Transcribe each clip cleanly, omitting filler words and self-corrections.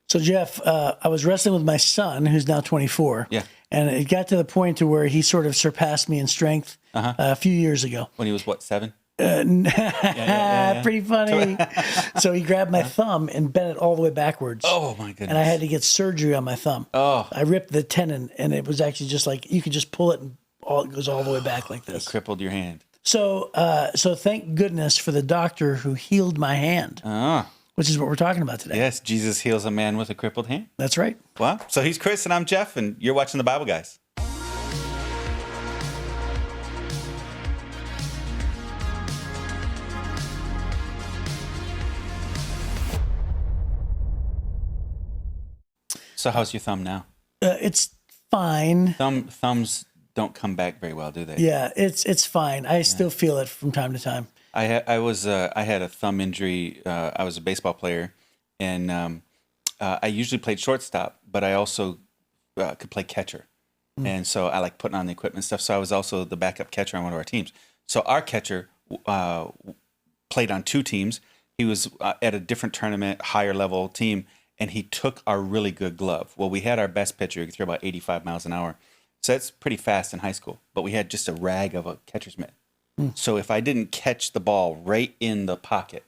So Jeff, I was wrestling with my son, who's now 24. Yeah. And it got to the point to where he sort of surpassed me in strength a few years ago. When he was what, 7? Pretty funny. So he grabbed my thumb and bent it all the way backwards. Oh my goodness. And I had to get surgery on my thumb. Oh. I ripped the tendon, and it was actually just like, you could just pull it and it goes all the way back like this. It crippled your hand. So thank goodness for the doctor who healed my hand, which is what we're talking about today. Yes, Jesus heals a man with a crippled hand. That's right. Wow. So he's Chris and I'm Jeff, and you're watching the Bible Guys. So how's your thumb now? It's fine. Thumbs don't come back very well, do they? Yeah, it's fine. I still feel it from time to time. I had a thumb injury. I was a baseball player, and I usually played shortstop, but I also could play catcher, and so I like putting on the equipment and stuff. So I was also the backup catcher on one of our teams. So our catcher played on 2 teams. He was at a different tournament, higher level team, and he took our really good glove. Well, we had our best pitcher. He could throw about 85 miles an hour. So that's pretty fast in high school. But we had just a rag of a catcher's mitt. So if I didn't catch the ball right in the pocket,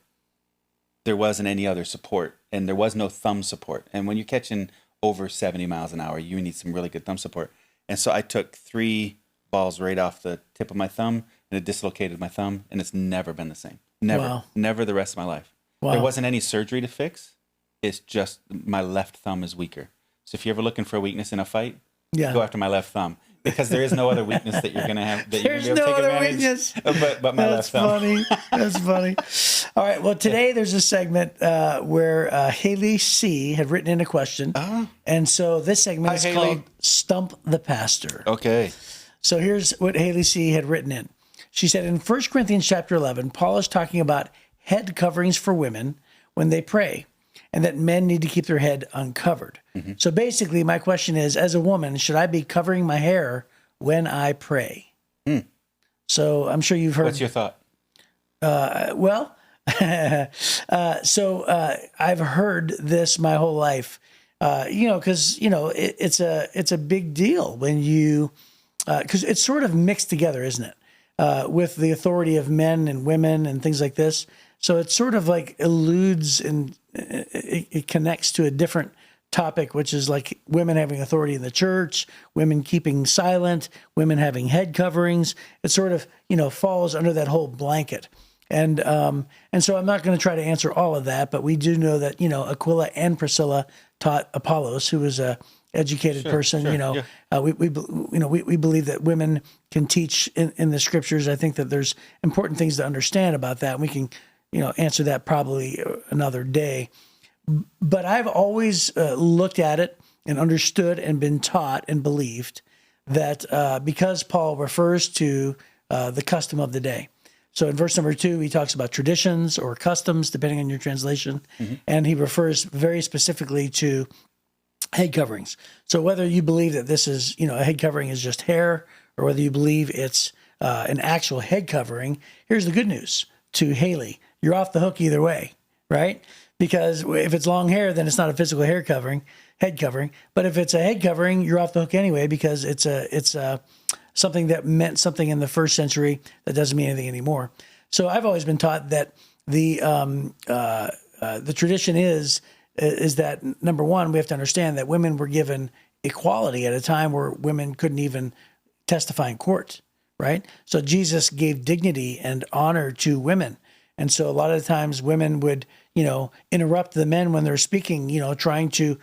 there wasn't any other support, and there was no thumb support. And when you're catching over 70 miles an hour, you need some really good thumb support. And so I took 3 balls right off the tip of my thumb, and it dislocated my thumb, and it's never been the same. Never. Wow. Never the rest of my life. Wow. There wasn't any surgery to fix. It's just my left thumb is weaker. So if you're ever looking for a weakness in a fight, go after my left thumb, because there is no other weakness that you're going to have. That There's you're going to be able no to take other advantage weakness. But my left thumb. Funny. That's funny. All right. Well, today there's a segment where Haley C. had written in a question. And so this segment is called Stump the Pastor. Okay. So here's what Haley C. had written in. She said, in 1 Corinthians chapter 11, Paul is talking about head coverings for women when they pray, and that men need to keep their head uncovered. Mm-hmm. So basically, my question is, as a woman, should I be covering my hair when I pray? So I'm sure you've heard. What's your thought? I've heard this my whole life, because, it's a big deal when you, because it's sort of mixed together, isn't it? With the authority of men and women and things like this. So it sort of like eludes and it connects to a different topic, which is like women having authority in the church, women keeping silent, women having head coverings. It sort of, falls under that whole blanket. And so I'm not going to try to answer all of that, but we do know that, Aquila and Priscilla taught Apollos, who was a educated person. We believe that women can teach in the scriptures. I think that there's important things to understand about that. And we can, answer that probably another day. But I've always looked at it and understood and been taught and believed that because Paul refers to the custom of the day. So in verse number 2, he talks about traditions or customs, depending on your translation. Mm-hmm. And he refers very specifically to head coverings. So whether you believe that this is, a head covering is just hair, or whether you believe it's an actual head covering, here's the good news to Haley. You're off the hook either way, right? Because if it's long hair, then it's not a physical head covering. But if it's a head covering, you're off the hook anyway, because it's something that meant something in the first century that doesn't mean anything anymore. So I've always been taught that the tradition is that, number one, we have to understand that women were given equality at a time where women couldn't even testify in court, right? So Jesus gave dignity and honor to women. And so a lot of the times women would, interrupt the men when they're speaking, trying to,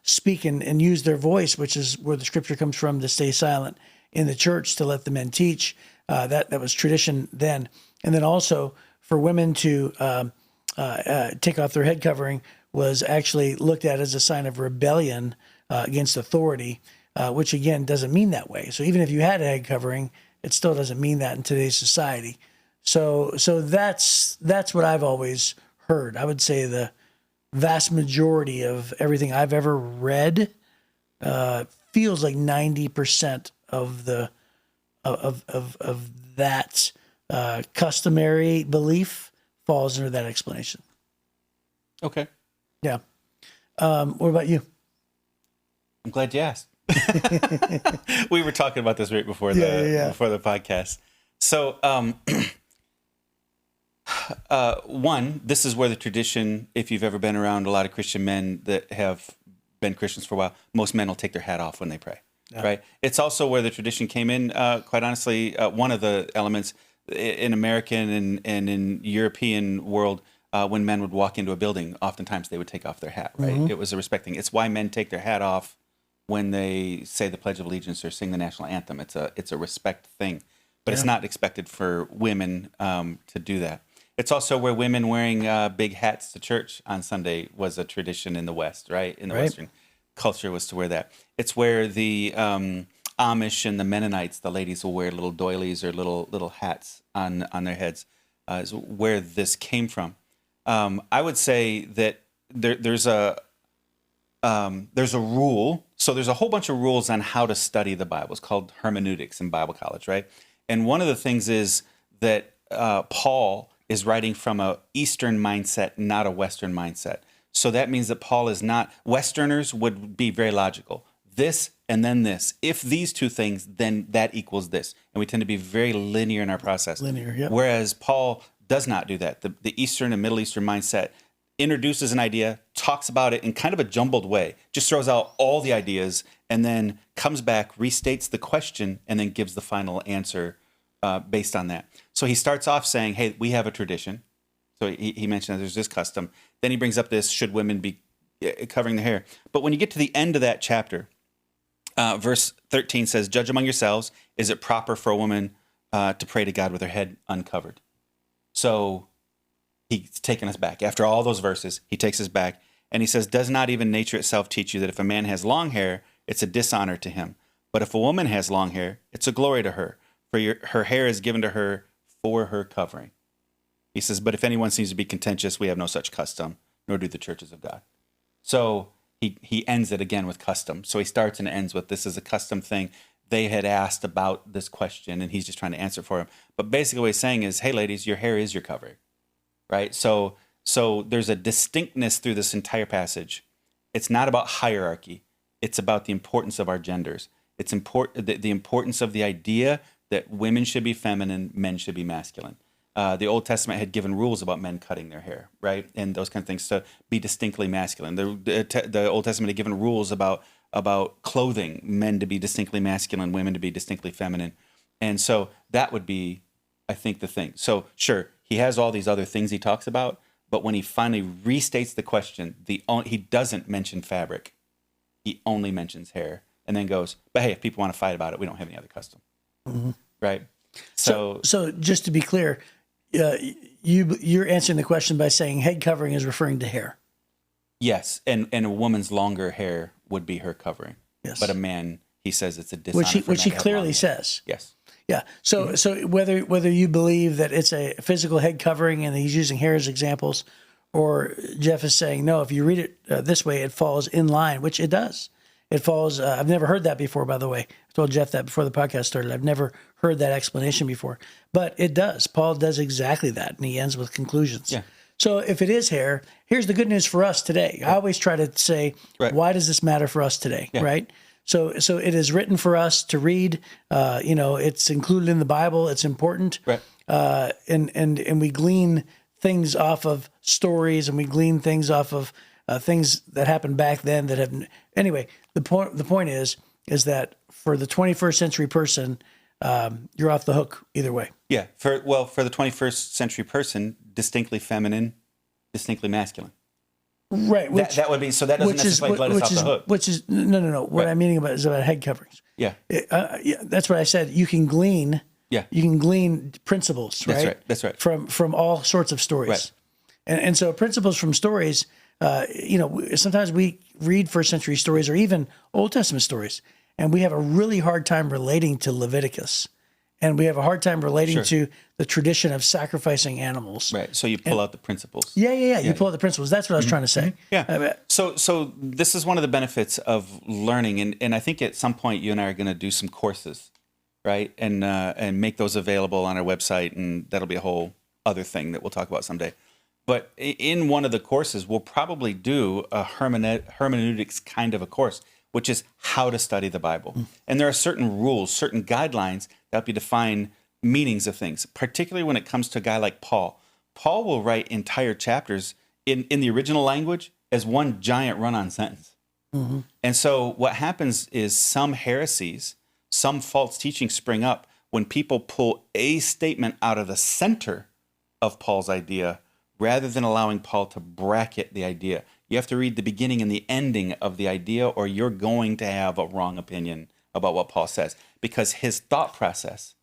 speak and use their voice, which is where the scripture comes from, to stay silent in the church, to let the men teach. That was tradition then. And then also for women to take off their head covering was actually looked at as a sign of rebellion against authority, which again doesn't mean that way. So even if you had a head covering, it still doesn't mean that in today's society. So that's what I've always heard. I would say the vast majority of everything I've ever read feels like 90% of the of that customary belief falls under that explanation. Okay. Yeah. What about you? I'm glad you asked. We were talking about this right before before the podcast. So, one, this is where the tradition, if you've ever been around a lot of Christian men that have been Christians for a while, most men will take their hat off when they pray, right? It's also where the tradition came in, quite honestly, one of the elements in American and in European world, when men would walk into a building, oftentimes they would take off their hat, right? It was a respect thing. It's why men take their hat off when they say the Pledge of Allegiance or sing the national anthem. It's a respect thing, but it's not expected for women to do that. It's also where women wearing big hats to church on Sunday was a tradition in the West, right? In the Western culture was to wear that. It's where the Amish and the Mennonites, the ladies will wear little doilies or little hats on their heads, is where this came from. I would say that there's a rule. So there's a whole bunch of rules on how to study the Bible. It's called hermeneutics in Bible college, right? And one of the things is that Paul is writing from a Eastern mindset, not a Western mindset. So that means that Paul is not, Westerners would be very logical. This and then this. If these two things, then that equals this. And we tend to be very linear in our process. Linear, yep. Whereas Paul does not do that. The Eastern and Middle Eastern mindset introduces an idea, talks about it in kind of a jumbled way, just throws out all the ideas, and then comes back, restates the question, and then gives the final answer based on that. So he starts off saying, hey, we have a tradition. So he mentioned that there's this custom. Then he brings up this, should women be covering their hair? But when you get to the end of that chapter, verse 13 says, judge among yourselves, is it proper for a woman to pray to God with her head uncovered? So he's taking us back. After all those verses, he takes us back and he says, does not even nature itself teach you that if a man has long hair, it's a dishonor to him? But if a woman has long hair, it's a glory to her, for her hair is given to her for her covering. He says, but if anyone seems to be contentious, we have no such custom, nor do the churches of God. So he ends it again with custom. So he starts and ends with, this is a custom thing. They had asked about this question, and he's just trying to answer for him. But basically what he's saying is, hey, ladies, your hair is your covering, right? So there's a distinctness through this entire passage. It's not about hierarchy. It's about the importance of our genders. It's the importance of the idea that women should be feminine, men should be masculine. The Old Testament had given rules about men cutting their hair, right? And those kind of things to be distinctly masculine. The Old Testament had given rules about clothing, men to be distinctly masculine, women to be distinctly feminine. And so that would be, I think, the thing. So sure, he has all these other things he talks about, but when he finally restates the question, he doesn't mention fabric. He only mentions hair and then goes, but hey, if people want to fight about it, we don't have any other custom. Mm-hmm. Right? So just to be clear, you're answering the question by saying head covering is referring to hair. Yes, and a woman's longer hair would be her covering. Yes. But a man, he says it's a dishonor. Which he clearly says. Yes. Yeah. So whether you believe that it's a physical head covering and he's using hair as examples, or Jeff is saying, no, if you read it this way, it falls in line, which it does. It falls, I've never heard that before, by the way. I told Jeff that before the podcast started. I've never heard that explanation before. But it does. Paul does exactly that, and he ends with conclusions. Yeah. So if it is hair, here's the good news for us today. I always try to say, why does this matter for us today, right? So it is written for us to read. It's included in the Bible. It's important. Right. And we glean things off of stories, and we glean things off of things that happened back then that have. Anyway, the point is that for the 21st century person, you're off the hook either way. Yeah. For the 21st century person, distinctly feminine, distinctly masculine. Right. That would be, so that doesn't necessarily let us off the hook. Which is, no. What I'm meaning is about head coverings. Yeah. That's what I said. You can glean. Yeah. You can glean principles, right? That's right. From all sorts of stories. Right. And so principles from stories, sometimes we read first century stories or even Old Testament stories, and we have a really hard time relating to Leviticus. And we have a hard time relating to the tradition of sacrificing animals. Right. So you pull out the principles. Yeah. You pull out the principles. That's what I was trying to say. Yeah. So this is one of the benefits of learning. And I think at some point you and I are going to do some courses, right? And make those available on our website. And that'll be a whole other thing that we'll talk about someday. But in one of the courses, we'll probably do a hermeneutics kind of a course, which is how to study the Bible. And there are certain rules, certain guidelines that help you define meanings of things, particularly when it comes to a guy like Paul. Paul will write entire chapters in the original language as one giant run-on sentence. And so what happens is some heresies, some false teachings spring up when people pull a statement out of the center of Paul's idea rather than allowing Paul to bracket the idea. You have to read the beginning and the ending of the idea, or you're going to have a wrong opinion about what Paul says, because his thought process,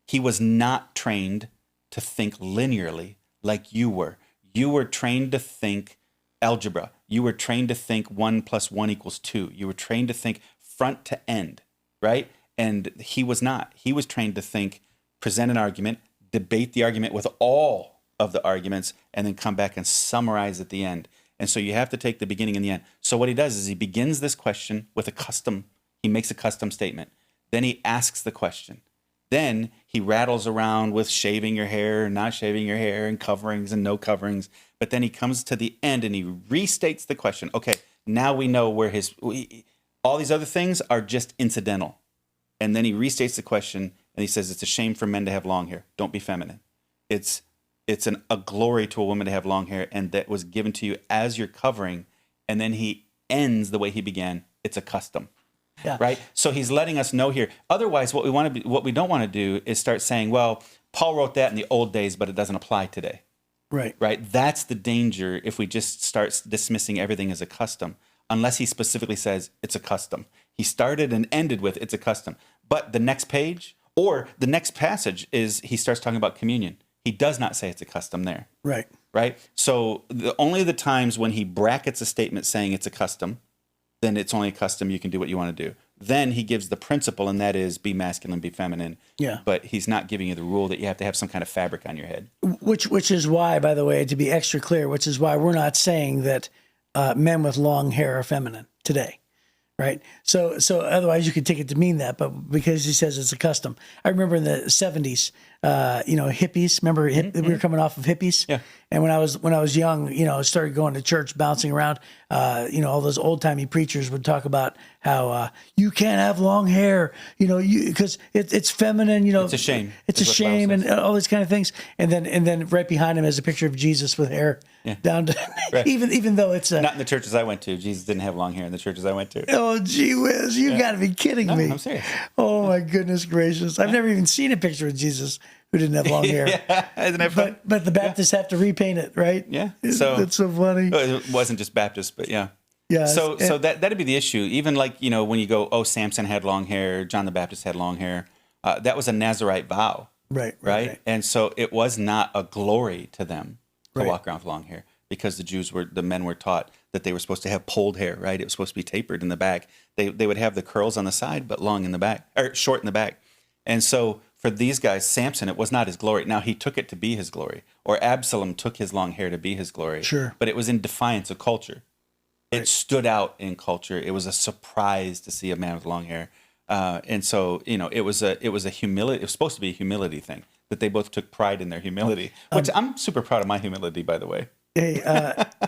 he was not trained to think linearly like you were. You were trained to think algebra. You were trained to think 1 + 1 = 2. You were trained to think front to end, right? And he was not. He was trained to think, present an argument, debate the argument with all of the arguments, and then come back and summarize at the end. And so you have to take the beginning and the end. So what he does is he begins this question with he makes a custom statement. Then he asks the question. Then he rattles around with shaving your hair, not shaving your hair, and coverings and no coverings. But then he comes to the end and he restates the question. Okay, now we know where all these other things are just incidental. And then he restates the question and he says, it's a shame for men to have long hair. Don't be feminine. It's a glory to a woman to have long hair, and that was given to you as your covering. And then he ends the way he began. It's a custom. Yeah. Right? So he's letting us know here. Otherwise, what we don't want to do is start saying, well, Paul wrote that in the old days, but it doesn't apply today. Right. Right? That's the danger if we just start dismissing everything as a custom, unless he specifically says it's a custom. He started and ended with it's a custom. But the next page or the next passage is he starts talking about communion. He does not say it's a custom there. Right. Right? So only the times when he brackets a statement saying it's a custom, then it's only a custom, you can do what you want to do. Then he gives the principle, and that is be masculine, be feminine. Yeah. But he's not giving you the rule that you have to have some kind of fabric on your head. Which is why, by the way, to be extra clear, which is why we're not saying that men with long hair are feminine today. Right. So otherwise you could take it to mean that, but because he says it's a custom. I remember in the 70s, hippies, remember we were coming off of hippies. Yeah. And when I was young, started going to church, bouncing around, all those old timey preachers would talk about how, you can't have long hair, because it's feminine, It's a shame. It's a shame and all these kind of things. And then right behind him is a picture of Jesus with hair down to, Right. even though it's not in the churches I went to. Jesus didn't have long hair in the churches I went to. Oh, gee whiz, you got to be kidding me. I'm serious. Oh, my goodness gracious. I've never even seen a picture of Jesus who didn't have long hair. Isn't that fun? But the Baptists have to repaint it, right? Yeah. That's so funny. It wasn't just Baptist, but yeah. Yeah. So that'd be the issue. Even like, when you go, oh, Samson had long hair, John the Baptist had long hair. That was a Nazirite vow. Right. And so it was not a glory to them to walk around with long hair, because the men were taught that they were supposed to have pulled hair, right? It was supposed to be tapered in the back. They would have the curls on the side, but long in the back, or short in the back. And so for these guys, Samson, it was not his glory. Now he took it to be his glory, or Absalom took his long hair to be his glory. Sure. But it was in defiance of culture. It stood out in culture. It was a surprise to see a man with long hair. And so, it was a humility. It was supposed to be a humility thing, that they both took pride in their humility, which I'm super proud of my humility, by the way. Hey,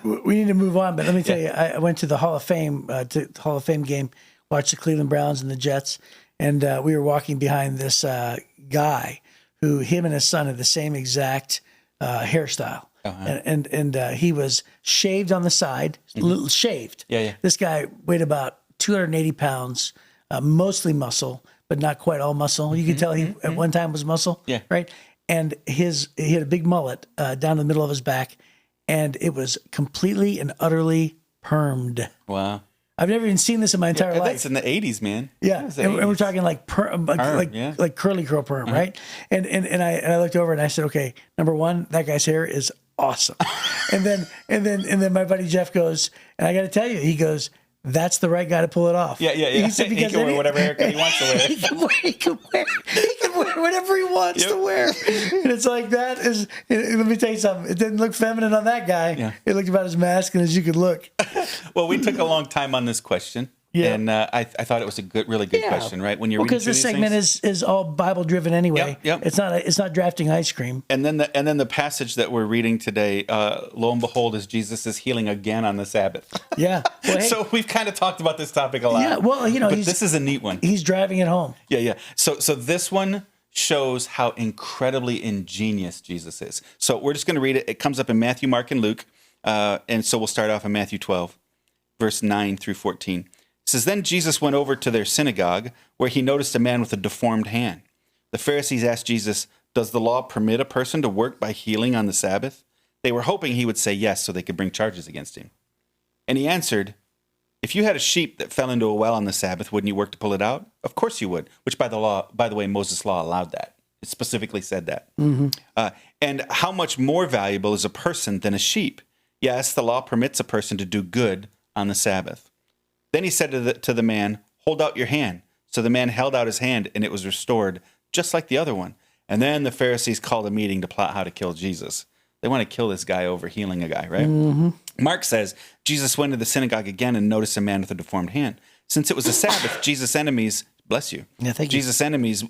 we need to move on, but let me tell you, I went to the Hall of Fame game, watched the Cleveland Browns and the Jets, and we were walking behind this guy who him and his son had the same exact hairstyle. Uh-huh. And he was shaved on the side, little shaved. Yeah. This guy weighed about 280 pounds, mostly muscle, but not quite all muscle. You could tell he at one time was muscle. Yeah. Right. And he had a big mullet down the middle of his back, and it was completely and utterly permed. Wow. I've never even seen this in my entire life. That's in the 80s, man. Yeah, and we're talking like like curly curl perm, right? And I looked over and I said, okay, number one, that guy's hair is awesome. and then my buddy Jeff goes, and I got to tell you, he goes, that's the right guy to pull it off. Yeah. He said, he can wear whatever haircut he wants to wear. he can wear whatever he wants to wear. And it's like that is. Let me tell you something. It didn't look feminine on that guy. Yeah. It looked about as masculine as you could look. Well, we took a long time on this question, Yeah. And I thought it was a really good question, right? When you're reading because through this these segment things. is all Bible driven anyway. Yep. It's not drafting ice cream. And then the passage that we're reading today, lo and behold, is Jesus is healing again on the Sabbath. Yeah. Well, hey, So we've kind of talked about this topic a lot. yeah. Well, but this is a neat one. He's driving it home. Yeah. So this one shows how incredibly ingenious Jesus is. So we're just going to read it. It comes up in Matthew, Mark, and Luke. And so we'll start off in Matthew 12, verse 9 through 14. It says, Then Jesus went over to their synagogue, where he noticed a man with a deformed hand. The Pharisees asked Jesus, Does the law permit a person to work by healing on the Sabbath? They were hoping he would say yes so they could bring charges against him. And he answered, If you had a sheep that fell into a well on the Sabbath, wouldn't you work to pull it out? Of course you would, which by the way, Moses' law allowed that. It specifically said that. And how much more valuable is a person than a sheep? Yes, the law permits a person to do good on the Sabbath. Then he said to the man, Hold out your hand. So the man held out his hand, and it was restored, just like the other one. And then the Pharisees called a meeting to plot how to kill Jesus. They want to kill this guy over healing a guy, right? Mark says, Jesus went to the synagogue again and noticed a man with a deformed hand. Since it was a Sabbath, Jesus' enemies, bless you. Yeah, thank you. Jesus' enemies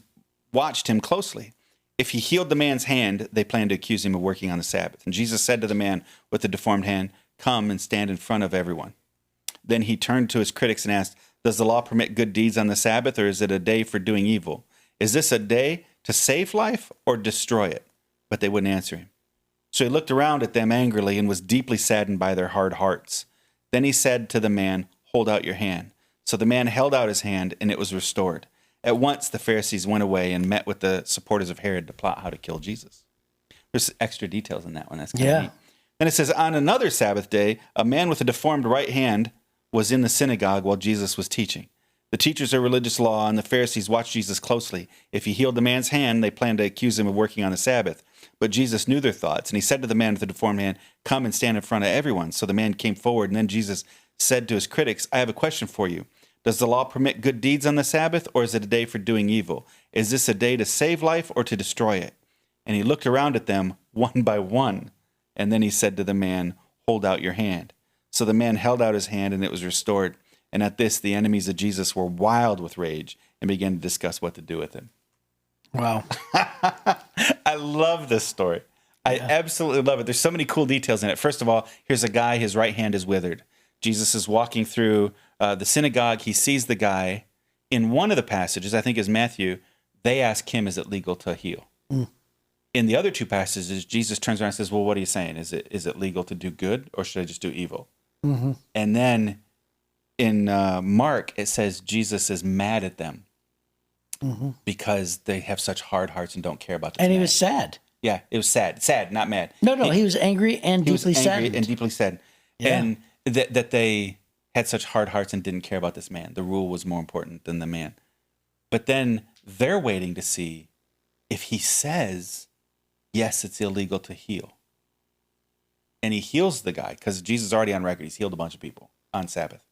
watched him closely. If he healed the man's hand, they planned to accuse him of working on the Sabbath. And Jesus said to the man with the deformed hand, Come and stand in front of everyone. Then he turned to his critics and asked, Does the law permit good deeds on the Sabbath, or is it a day for doing evil? Is this a day to save life or destroy it? But they wouldn't answer him. So he looked around at them angrily and was deeply saddened by their hard hearts. Then he said to the man, Hold out your hand. So the man held out his hand, and it was restored. At once the Pharisees went away and met with the supporters of Herod to plot how to kill Jesus. There's extra details in that one. That's kind of neat. Then it says, On another Sabbath day, a man with a deformed right hand was in the synagogue while Jesus was teaching. The teachers of religious law and the Pharisees watched Jesus closely. If he healed the man's hand, they planned to accuse him of working on the Sabbath. But Jesus knew their thoughts, and he said to the man with the deformed hand, Come and stand in front of everyone. So the man came forward, and then Jesus said to his critics, I have a question for you. Does the law permit good deeds on the Sabbath, or is it a day for doing evil? Is this a day to save life or to destroy it? And he looked around at them one by one, and then he said to the man, Hold out your hand. So the man held out his hand, and it was restored. And at this, the enemies of Jesus were wild with rage and began to discuss what to do with him. Wow. I love this story. I absolutely love it. There's so many cool details in it. First of all, here's a guy, his right hand is withered. Jesus is walking through the synagogue. He sees the guy. In one of the passages, I think is Matthew, they ask him, is it legal to heal? In the other two passages, Jesus turns around and says, well, what are you saying? Is it legal to do good, or should I just do evil? And then in Mark, it says Jesus is mad at them because they have such hard hearts and don't care about this And he man. was sad. Yeah, it was sad. Sad, not mad. No, he was angry and He was deeply angry saddened. and deeply sad. Yeah. And that they had such hard hearts and didn't care about this man. The rule was more important than the man. But then they're waiting to see if he says, yes, it's illegal to heal. And he heals the guy because Jesus is already on record. He's healed a bunch of people on Sabbath.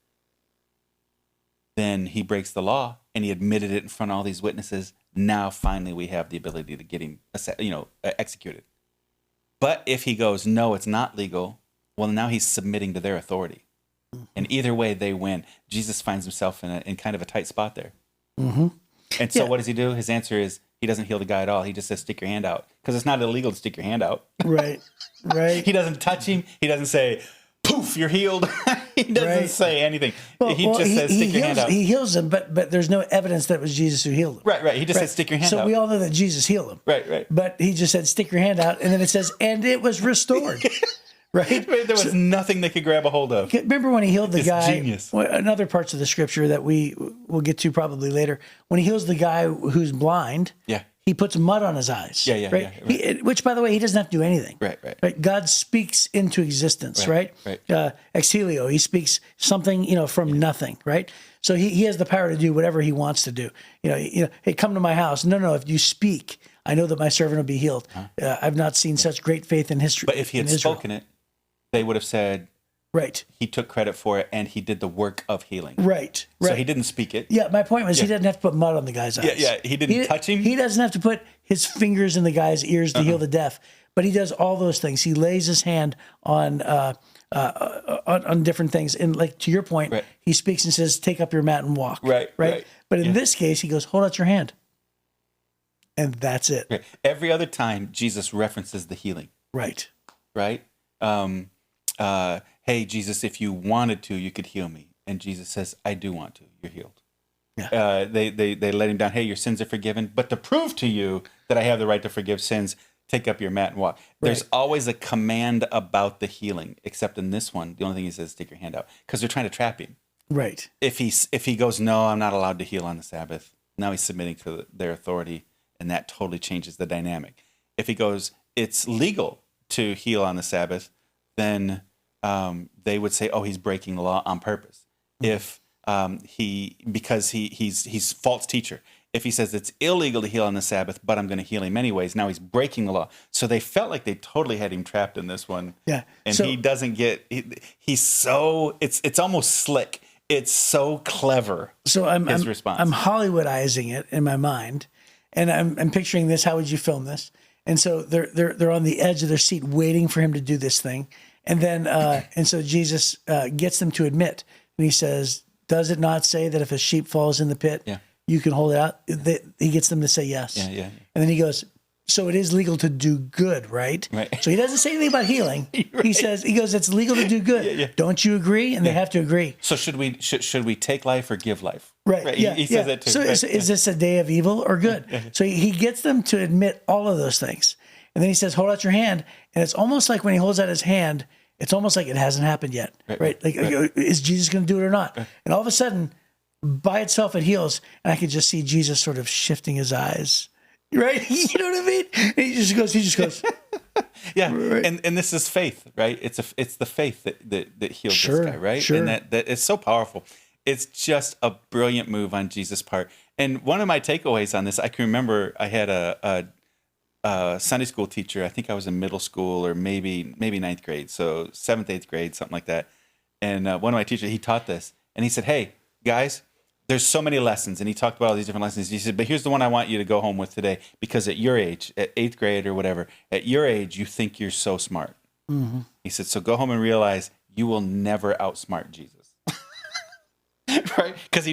Then he breaks the law and he admitted it in front of all these witnesses. Now, finally, we have the ability to get him, executed. But if he goes, no, it's not legal, well, now he's submitting to their authority. And either way, they win. Jesus finds himself in kind of a tight spot there. And so what does he do? His answer is he doesn't heal the guy at all. He just says, stick your hand out. Because it's not illegal to stick your hand out. Right. He doesn't touch him. He doesn't say, poof, you're healed. He doesn't say anything. He just says, stick your hand out. He heals him, but there's no evidence that it was Jesus who healed him. Right. He just said, stick your hand out. So we all know that Jesus healed him. Right. But he just said, stick your hand out. And then it says, and it was restored. Right? There was nothing they could grab a hold of. Remember when he healed the guy? Genius. In other parts of the scripture that we will get to probably later, when he heals the guy who's blind, he puts mud on his eyes. Right? Which, by the way, he doesn't have to do anything. Right. God speaks into existence. Right. Ex helio. He speaks something from nothing. Right. So he has the power to do whatever he wants to do. Hey, come to my house. No. If you speak, I know that my servant will be healed. I've not seen such great faith in history. But if he had spoken it, they would have said, right, he took credit for it and he did the work of healing. Right. So he didn't speak it. Yeah, my point was he doesn't have to put mud on the guy's eyes. He didn't touch him. He doesn't have to put his fingers in the guy's ears to heal the deaf. But he does all those things. He lays his hand on on different things. And like to your point, Right. he speaks and says, "Take up your mat and walk." Right, right. But in Yeah. this case, he goes, "Hold out your hand," and that's it. Right. Every other time, Jesus references the healing. Right. Right? Hey, Jesus, if you wanted to, you could heal me. And Jesus says, I do want to. You're healed. Yeah. They let him down. Hey, your sins are forgiven. But to prove to you that I have the right to forgive sins, take up your mat and walk. There's always a command about the healing, except in this one, the only thing he says is take your hand out because they're trying to trap him. Right. If he goes, no, I'm not allowed to heal on the Sabbath. Now he's submitting to their authority, and that totally changes the dynamic. If he goes, it's legal to heal on the Sabbath, then they would say, oh, he's breaking the law on purpose. If because he's false teacher. If he says it's illegal to heal on the Sabbath, but I'm going to heal him anyways, now he's breaking the law. So they felt like they totally had him trapped in this one. Yeah. And So- he doesn't get, he's so, it's almost slick. It's so clever. So I'm response. I'm Hollywoodizing it in my mind, and I'm picturing this. How would you film this? And so they're on the edge of their seat waiting for him to do this thing, and then and so Jesus gets them to admit, and he says, "Does it not say that if a sheep falls in the pit, Yeah. you can hold it out?" He gets them to say yes. Yeah. And then he goes, "So it is legal to do good, right?" Right. So he doesn't say anything about healing. He goes, "It's legal to do good." Yeah. Don't you agree? And they have to agree. So should we take life or give life? Right. He, Yeah. he says that too. So right? is this a day of evil or good? So he gets them to admit all of those things. And then he says, hold out your hand. And it's almost like when he holds out his hand, it's almost like it hasn't happened yet. Right. Like, is Jesus going to do it or not? And all of a sudden, by itself, it heals. And I could just see Jesus sort of shifting his eyes. Right. You know what I mean? And he just goes. Yeah. Right. And this is faith, right? It's the faith that healed Sure, this guy, right? sure. And that is so powerful. It's just a brilliant move on Jesus' part. And one of my takeaways on this, I can remember I had a Sunday school teacher. I think I was in middle school or maybe ninth grade. So 7th, 8th grade, something like that. And one of my teachers, he taught this and he said, hey guys, there's so many lessons. And he talked about all these different lessons. He said, but here's the one I want you to go home with today, because at your age, at 8th grade or whatever, at your age, you think you're so smart. Mm-hmm. He said, so go home and realize you will never outsmart Jesus. Right? Because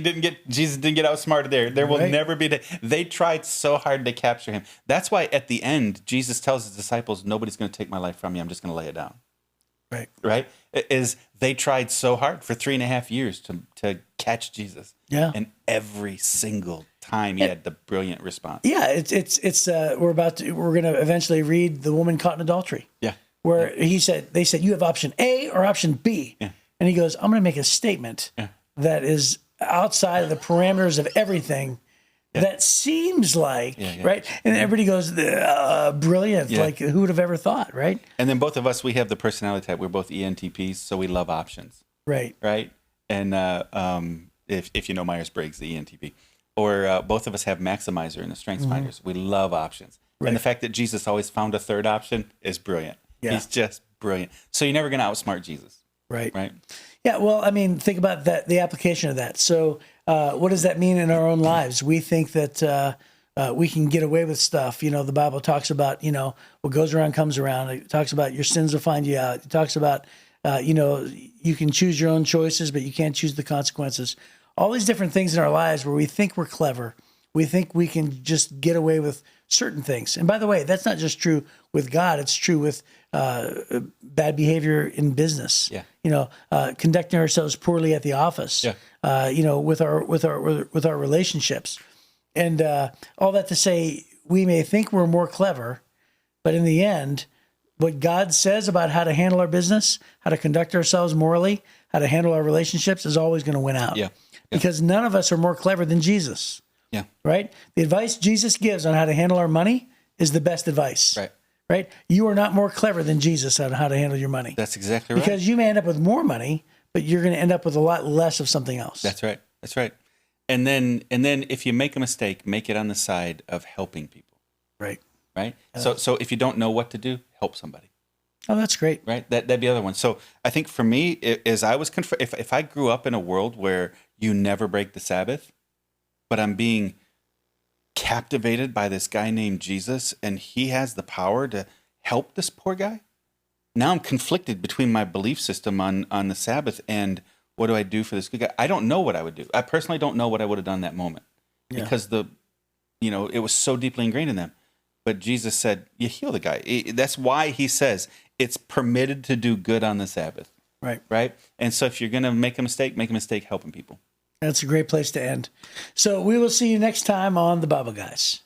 Jesus didn't get outsmarted there. There will never be. They tried so hard to capture him. That's why at the end, Jesus tells his disciples, nobody's going to take my life from me. I'm just going to lay it down. Right? They tried so hard for 3.5 years to catch Jesus. Yeah. And every single time he had the brilliant response. Yeah. It's we're going to eventually read the woman caught in adultery. Yeah. Where they said, you have option A or option B. Yeah. And he goes, I'm going to make a statement that is outside of the parameters of everything that seems like, right? And everybody goes, brilliant. Yeah. Like, who would have ever thought, right? And then both of us, we have the personality type. We're both ENTPs, so we love options. Right. Right? And if you know Myers-Briggs, the ENTP. Or both of us have Maximizer in the Strengths Finders. We love options. Right. And the fact that Jesus always found a third option is brilliant. Yeah. He's just brilliant. So you're never going to outsmart Jesus. Right. Right. Yeah. Well, I mean, think about that, the application of that. So what does that mean in our own lives? We think that we can get away with stuff. You know, the Bible talks about, what goes around comes around. It talks about your sins will find you out. It talks about, you can choose your own choices, but you can't choose the consequences. All these different things in our lives where we think we're clever. We think we can just get away with certain things. And by the way, that's not just true with God. It's true with bad behavior in business. Yeah. Conducting ourselves poorly at the office. Yeah. With our relationships, and all that to say, we may think we're more clever, but in the end, what God says about how to handle our business, how to conduct ourselves morally, how to handle our relationships is always going to win out. Yeah. Because none of us are more clever than Jesus. Yeah. Right? The advice Jesus gives on how to handle our money is the best advice. Right? You are not more clever than Jesus on how to handle your money. That's exactly right. Because you may end up with more money, but you're going to end up with a lot less of something else. That's right. That's right. And then if you make a mistake, make it on the side of helping people. Right. Right? So if you don't know what to do, help somebody. Oh, that's great. Right? That'd be the other one. So I think for me, is I was if I grew up in a world where you never break the Sabbath, but I'm being captivated by this guy named Jesus, and he has the power to help this poor guy, now I'm conflicted between my belief system on the Sabbath and what do I do for this good guy? I don't know what I would do. I personally don't know what I would have done in that moment because it was so deeply ingrained in them. But Jesus said, you heal the guy. That's why he says it's permitted to do good on the Sabbath. Right. Right. And so if you're going to make a mistake helping people. That's a great place to end. So we will see you next time on the Bible Guys.